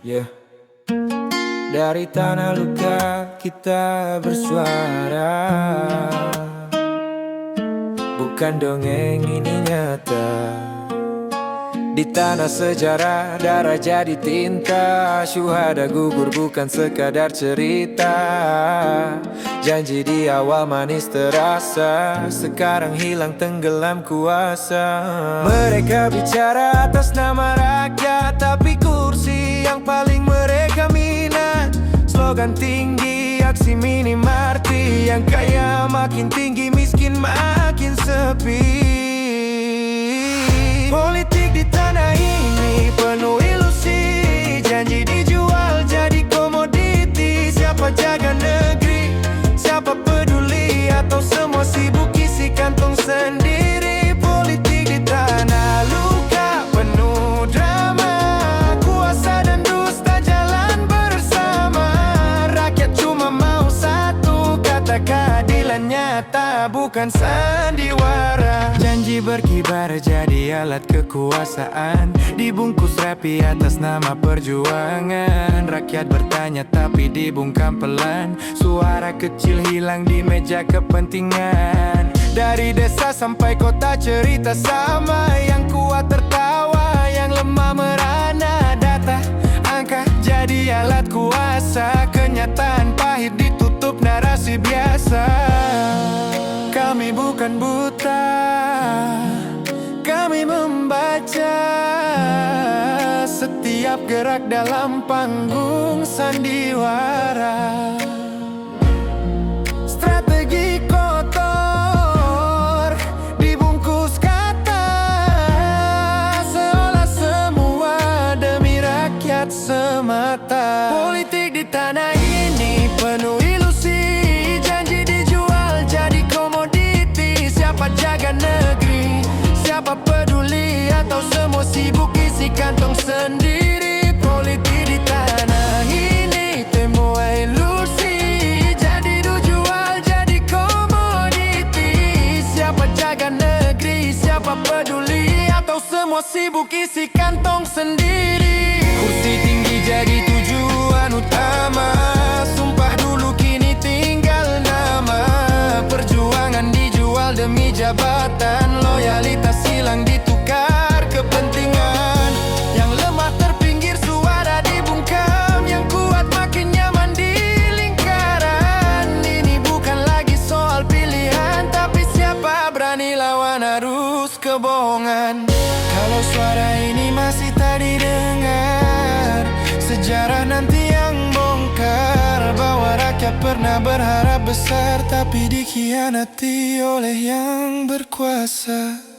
Yeah. Dari tanah luka kita bersuara, bukan dongeng, ini nyata. Di tanah sejarah, darah jadi tinta. Syuhada gugur bukan sekadar cerita. Janji di awal manis terasa, sekarang hilang tenggelam kuasa. Mereka bicara atas nama rakyat, tapi kursi yang paling mereka minat. Slogan tinggi, aksi minim arti. Yang kaya makin tinggi, miskin makin sepi. Politik di tanah ini penuh ilusi. Janji dijual jadi komoditi. Siapa jaga negeri, siapa peduli, atau semua sibuk isi kantong sendiri. Politik di tanah luka penuh drama. Kuasa dan dusta jalan bersama. Rakyat cuma mau satu, kata keadilan nyata, bukan sandiwara. Janji berkibar jadi alat kekuasaan, dibungkus rapi atas nama perjuangan. Rakyat bertanya tapi dibungkam pelan. Suara kecil hilang di meja kepentingan. Dari desa sampai kota cerita sama. Yang kuat tertawa, yang lemah merana. Data, angka jadi alat kuasa. Kenyataan pahit ditutup narasi biasa. Kami bukan buta, kami membaca setiap gerak dalam panggung sandiwara. Strategi kotor dibungkus kata, seolah semua demi rakyat semata. Politik di tanah ini penuh ilusi. Janji dijual jadi komoditi. Siapa jaga negeri, siapa peduli, atau semua sibuk isi kantong sendiri. Politik di tanah ini semua ilusi. Jadi dijual jadi komoditi. Siapa jaga negeri, siapa peduli, atau semua sibuk isi kantong sendiri. Kursi tinggi jadi tujuan utama. Sumpah dulu kini tinggal nama. Perjuangan dijual demi jabatan. Loyalitas hilang ditukar kepentingan. Yang lemah terpinggir, suara dibungkam. Yang kuat makin nyaman di lingkaran. Ini bukan lagi soal pilihan, tapi siapa berani lawan arus kebohongan. Kalau suara ini masih tak didengar, sejarah nanti yang bongkar bahwa rakyat pernah berharap besar, tapi dikhianati oleh yang berkuasa.